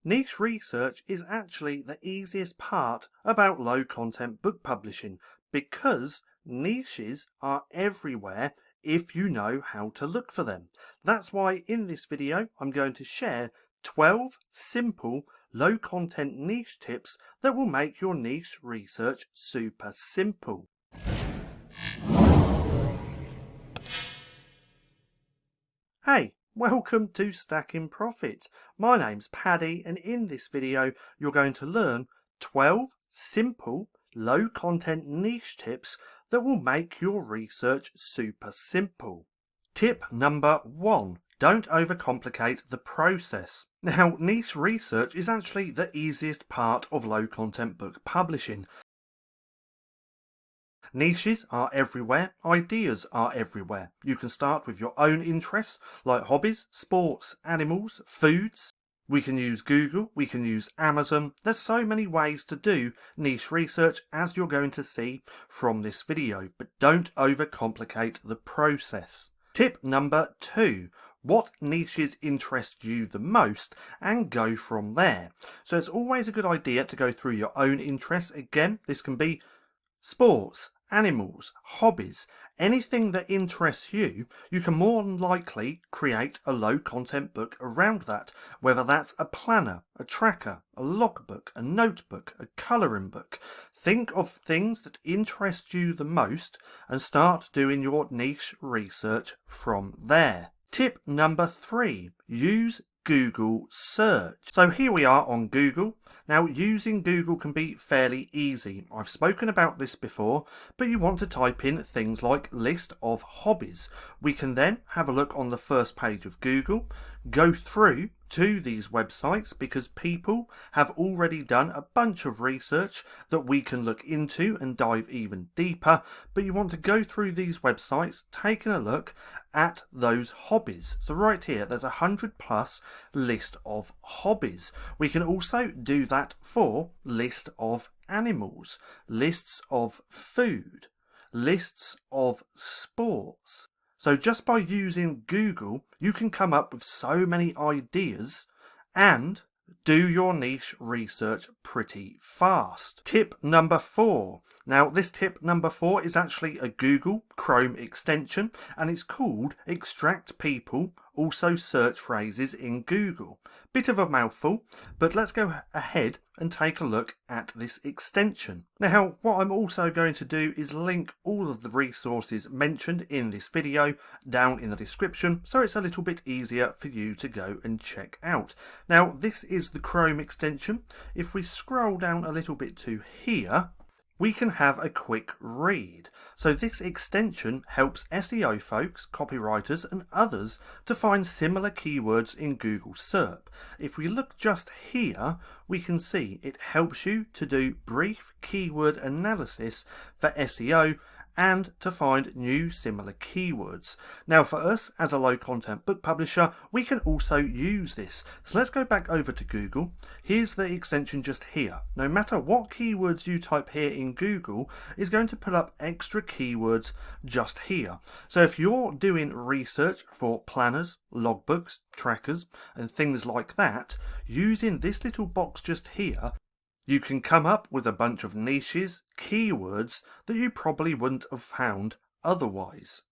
Niche research is actually the easiest part about low content book publishing because niches are everywhere if you know how to look for them. That's why in this video I'm going to share 12 simple low content niche tips that will make your niche research super simple. Hey, welcome to Stacking Profit. My name's Paddy, and in this video you're going to learn 12 simple low content niche tips that will make your research super simple. Tip number 1. Don't overcomplicate the process. Now, niche research is actually the easiest part of low content book publishing. Niches are everywhere, ideas are everywhere. You can start with your own interests like hobbies, sports, animals, foods. We can use Google, we can use Amazon. There's so many ways to do niche research as you're going to see from this video, but don't overcomplicate the process. Tip number 2. What niches interest you the most and go from there. So it's always a good idea to go through your own interests. Again, this can be sports, animals, hobbies, anything that interests you, you can more than likely create a low content book around that, whether that's a planner, a tracker, a logbook, a notebook, a colouring book. Think of things that interest you the most and start doing your niche research from there. Tip number 3, use Google search. So here we are on Google. Now, using Google can be fairly easy. I've spoken about this before, but you want to type in things like list of hobbies. We can then have a look on the first page of Google, go through to these websites because people have already done a bunch of research that we can look into and dive even deeper, but you want to go through these websites taking a look at those hobbies. So right here there's 100 plus list of hobbies. We can also do that for list of animals, lists of food, lists of sports. So just by using Google, you can come up with so many ideas and do your niche research pretty fast. Tip number 4. Now, this tip number 4 is actually a Google Chrome extension, and it's called Extract People, also search phrases in Google. Bit of a mouthful, but let's go ahead and take a look at this extension. Now, what I'm also going to do is link all of the resources mentioned in this video down in the description, so it's a little bit easier for you to go and check out. Now, this is the Chrome extension. If we scroll down a little bit to here, we can have a quick read. So this extension helps SEO folks, copywriters and others to find similar keywords in Google SERP. If we look just here, we can see it helps you to do brief keyword analysis for SEO and to find new similar keywords. Now for us as a low content book publisher, we can also use this. So let's go back over to Google. Here's the extension just here. No matter what keywords you type here in Google, is going to pull up extra keywords just here. So if you're doing research for planners, logbooks, trackers and things like that, using this little box just here, you can come up with a bunch of niches, keywords that you probably wouldn't have found otherwise.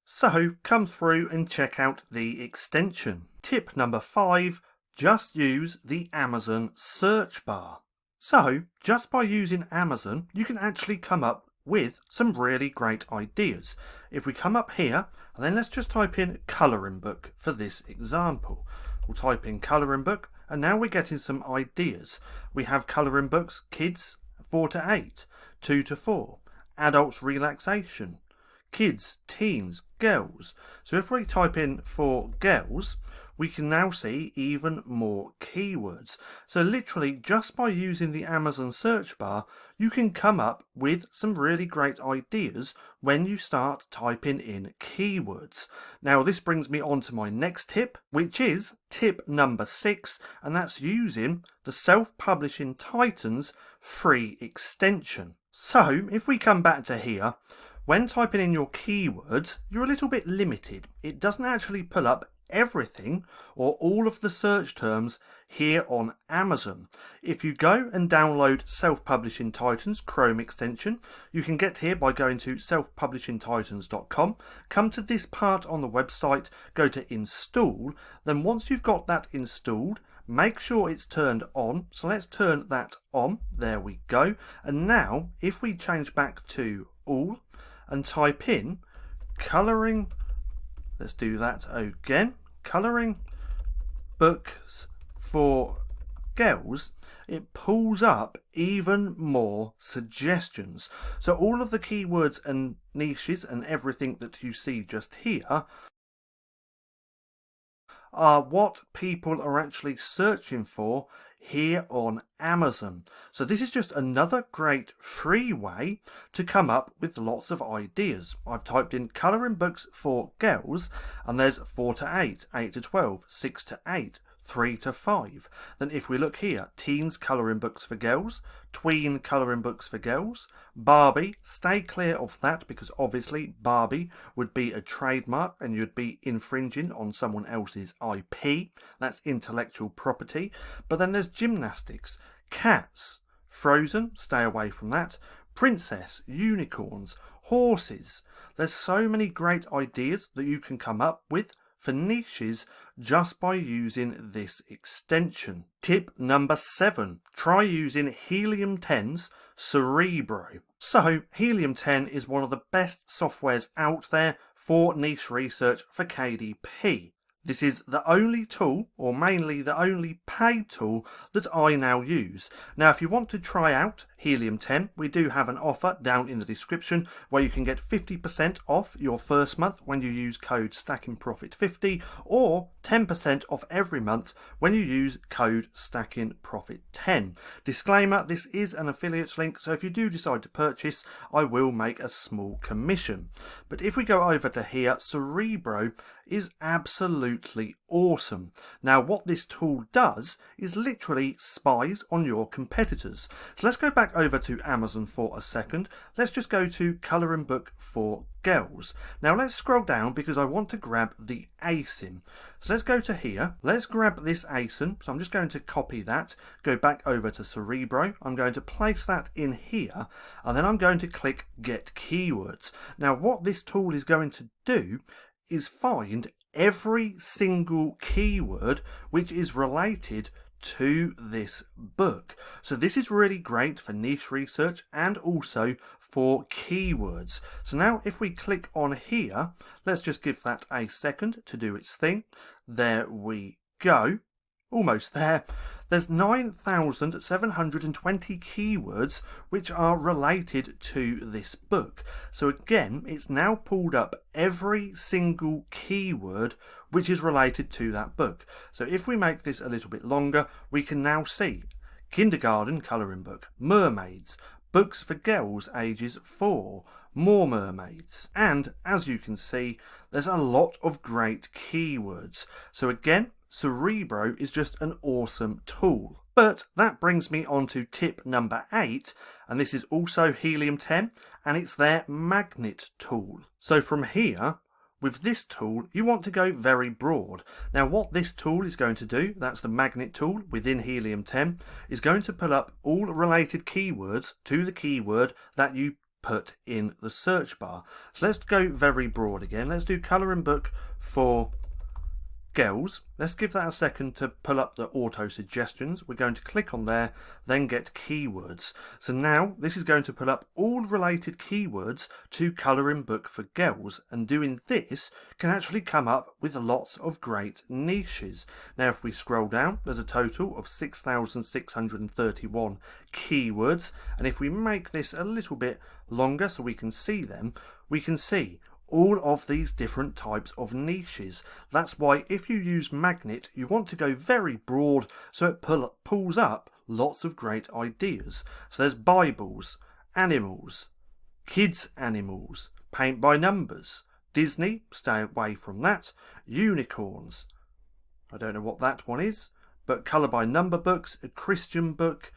So come through and check out the extension. Tip number 5, just use the Amazon search bar. So just by using Amazon, you can actually come up with some really great ideas. If we come up here, and then let's just type in colouring book for this example. We'll type in colouring book, and now we're getting some ideas. We have colouring books, kids 4 to 8, 2 to 4, adults relaxation, kids, teens, girls. So if we type in for girls, we can now see even more keywords. So literally just by using the Amazon search bar, you can come up with some really great ideas when you start typing in keywords. Now this brings me on to my next tip, which is tip number 6, and that's using the Self-Publishing Titans free extension. So if we come back to here, when typing in your keywords, you're a little bit limited. It doesn't actually pull up everything or all of the search terms here on Amazon. If you go and download Self-Publishing Titans Chrome extension, you can get here by going to selfpublishingtitans.com, come to this part on the website, go to install, then once you've got that installed, make sure it's turned on. So let's turn that on. There we go. And now if we change back to all and type in colouring, let's do that again, colouring books for girls, it pulls up even more suggestions. So all of the keywords and niches and everything that you see just here are what people are actually searching for here on Amazon. So this is just another great free way to come up with lots of ideas. I've typed in colouring books for girls and there's 4 to 8, 8 to 12, 6 to 8, 3 to 5. Then if we look here, teens colouring books for girls, tween colouring books for girls, Barbie, stay clear of that because obviously Barbie would be a trademark and you'd be infringing on someone else's IP. That's intellectual property. But then there's gymnastics, cats, Frozen, stay away from that, princess, unicorns, horses. There's so many great ideas that you can come up with for niches just by using this extension. Tip number 7, try using Helium 10's Cerebro. So Helium 10 is one of the best softwares out there for niche research for KDP. This is the only tool, or mainly the only paid tool, that I now use. Now, if you want to try out Helium 10, we do have an offer down in the description where you can get 50% off your first month when you use code STACKINGPROFIT50 or 10% off every month when you use code STACKINGPROFIT10. Disclaimer, this is an affiliate link, so if you do decide to purchase, I will make a small commission. But if we go over to here, Cerebro is absolutely awesome. Now what this tool does is literally spies on your competitors. So let's go back over to Amazon for a second. Let's just go to colouring book for girls. Now let's scroll down because I want to grab the ASIN. So let's go to here. Let's grab this ASIN. So I'm just going to copy that, go back over to Cerebro. I'm going to place that in here and then I'm going to click Get Keywords. Now what this tool is going to do is find every single keyword which is related to this book. So this is really great for niche research and also for keywords. So now if we click on here, let's just give that a second to do its thing. There we go. Almost there. There's 9,720 keywords which are related to this book. So again, it's now pulled up every single keyword which is related to that book. So if we make this a little bit longer, we can now see kindergarten colouring book, mermaids, books for girls ages 4, more mermaids. And as you can see, there's a lot of great keywords. So again, Cerebro is just an awesome tool. But that brings me on to tip number 8, and this is also Helium 10, and it's their magnet tool. So from here, with this tool, you want to go very broad. Now what this tool is going to do, that's the magnet tool within Helium 10, is going to pull up all related keywords to the keyword that you put in the search bar. So let's go very broad again. Let's do colouring book for girls. Let's give that a second to pull up the auto suggestions. We're going to click on there, then get keywords. So now this is going to pull up all related keywords to colouring book for girls, and doing this can actually come up with lots of great niches. Now if we scroll down, there's a total of 6,631 keywords, and if we make this a little bit longer so we can see them, we can see all of these different types of niches. That's why if you use Magnet, you want to go very broad so it pulls up lots of great ideas. So there's Bibles, animals, kids animals, paint by numbers, Disney, stay away from that, unicorns, I don't know what that one is, but colour by number books, a Christian book,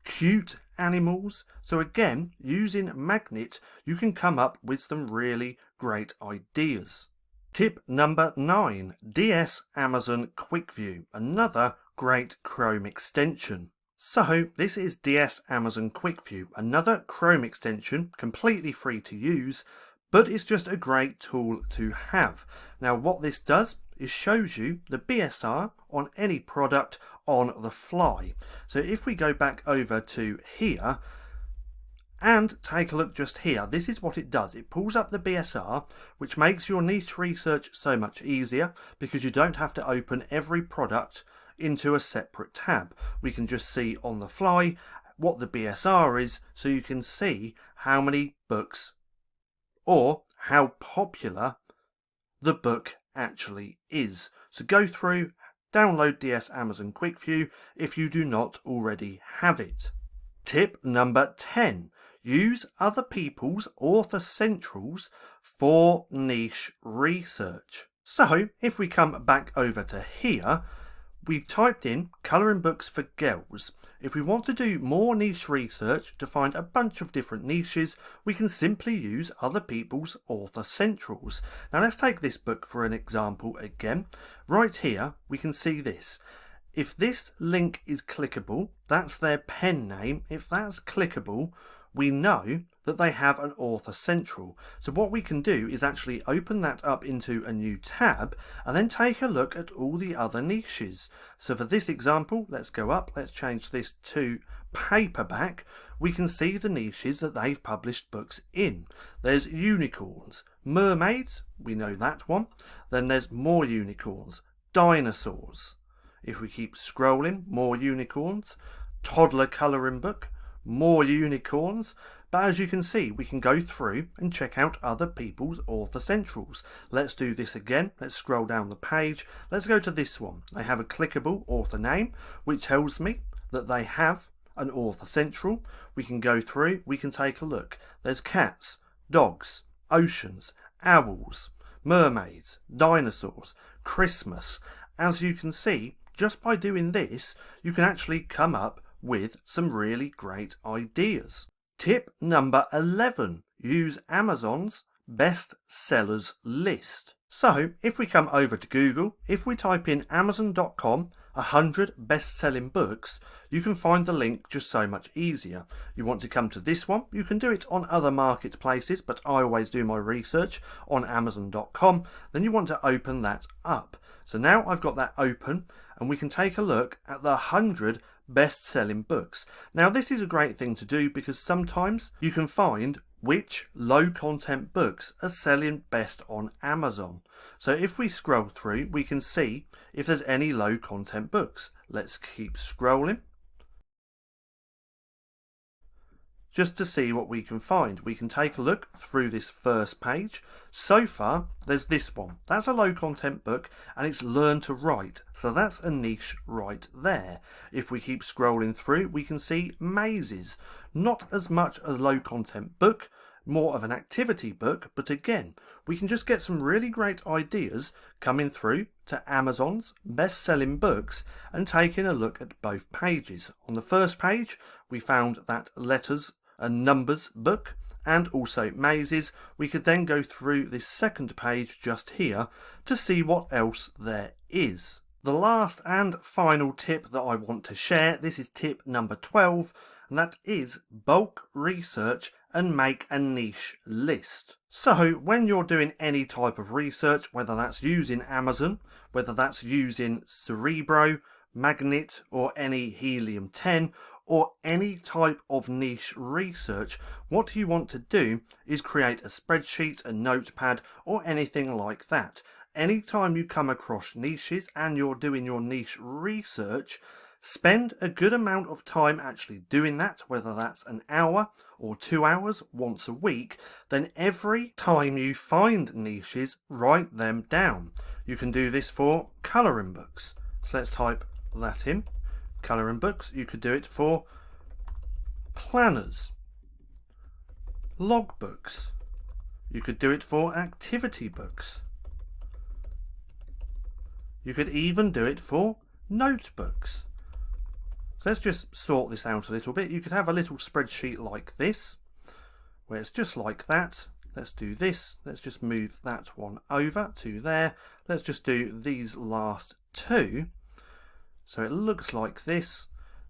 cute animals. So again, using Magnet, you can come up with some really great ideas. Tip number 9, DS Amazon Quick View, another great Chrome extension. So this is DS Amazon Quick View, another Chrome extension, completely free to use, but it's just a great tool to have. Now what this does is shows you the BSR on any product on the fly. So if we go back over to here, and take a look just here, this is what it does. It pulls up the BSR, which makes your niche research so much easier because you don't have to open every product into a separate tab. We can just see on the fly what the BSR is, so you can see how many books or how popular the book actually is. So go through, download DS Amazon Quick View if you do not already have it. Tip number 10. Use other people's author centrals for niche research. So if we come back over to here, we've typed in colouring books for girls. If we want to do more niche research to find a bunch of different niches, we can simply use other people's author centrals. Now let's take this book for an example again. Right here we can see this. If this link is clickable, that's their pen name. If that's clickable, we know that they have an author central. So what we can do is actually open that up into a new tab and then take a look at all the other niches. So for this example, let's go up, let's change this to paperback. We can see the niches that they've published books in. There's unicorns, mermaids, we know that one. Then there's more unicorns, dinosaurs. If we keep scrolling, more unicorns, toddler colouring book, more unicorns. But as you can see, we can go through and check out other people's author centrals. Let's do this again. Let's scroll down the page. Let's go to this one. They have a clickable author name, which tells me that they have an author central. We can go through, we can take a look. There's cats, dogs, oceans, owls, mermaids, dinosaurs, Christmas. As you can see, just by doing this, you can actually come up with some really great ideas. Tip number 11. Use Amazon's best sellers list. So if we come over to Google, if we type in Amazon.com 100 best-selling books, you can find the link just so much easier. You want to come to this one, you can do it on other marketplaces, but I always do my research on Amazon.com. Then you want to open that up. So now I've got that open and we can take a look at the 100 best-selling books. Now this is a great thing to do because sometimes you can find which low-content books are selling best on Amazon. So if we scroll through, we can see if there's any low-content books. Let's keep scrolling just to see what we can find. We can take a look through this first page. So far, there's this one. That's a low content book and it's Learn to Write. So that's a niche right there. If we keep scrolling through, we can see mazes. Not as much a low content book, more of an activity book, but again, we can just get some really great ideas coming through to Amazon's best-selling books and taking a look at both pages. On the first page, we found that letters and numbers book and also mazes. We could then go through this second page just here to see what else there is. The last and final tip that I want to share, this is tip number 12, and that is bulk research and make a niche list. So when you're doing any type of research, whether that's using Amazon, whether that's using Cerebro, Magnet or any Helium-10 or any type of niche research, what you want to do is create a spreadsheet, a notepad or anything like that. Anytime you come across niches and you're doing your niche research, spend a good amount of time actually doing that, whether that's an hour or 2 hours once a week. Then every time you find niches, write them down. You can do this for colouring books. So let's type that in. Colouring books. You could do it for planners, logbooks. You could do it for activity books. You could even do it for notebooks. So let's just sort this out a little bit. You could have a little spreadsheet like this, where it's just like that. Let's do this. Let's just move that one over to there. Let's just do these last two. So it looks like this.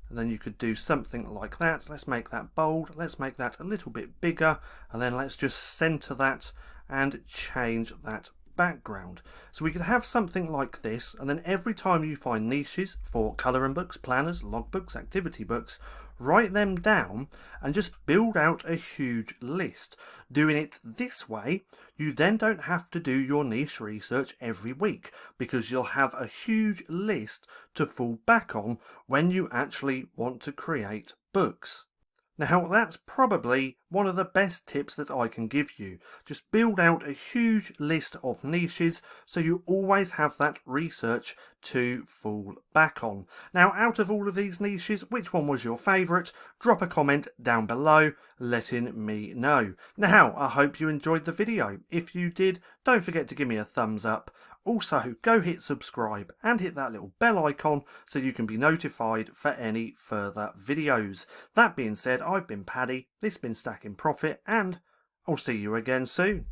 And then you could do something like that. Let's make that bold. Let's make that a little bit bigger. And then let's just center that and change that background. So we could have something like this, and then every time you find niches for colouring books, planners, logbooks, activity books, write them down and just build out a huge list. Doing it this way, you then don't have to do your niche research every week, because you'll have a huge list to fall back on when you actually want to create books. Now, that's probably one of the best tips that I can give you. Just build out a huge list of niches so you always have that research to fall back on. Now, out of all of these niches, which one was your favourite? Drop a comment down below letting me know. Now, I hope you enjoyed the video. If you did, don't forget to give me a thumbs up. Also, go hit subscribe and hit that little bell icon so you can be notified for any further videos. That being said, I've been Paddy, this has been Stacking Profit, and I'll see you again soon.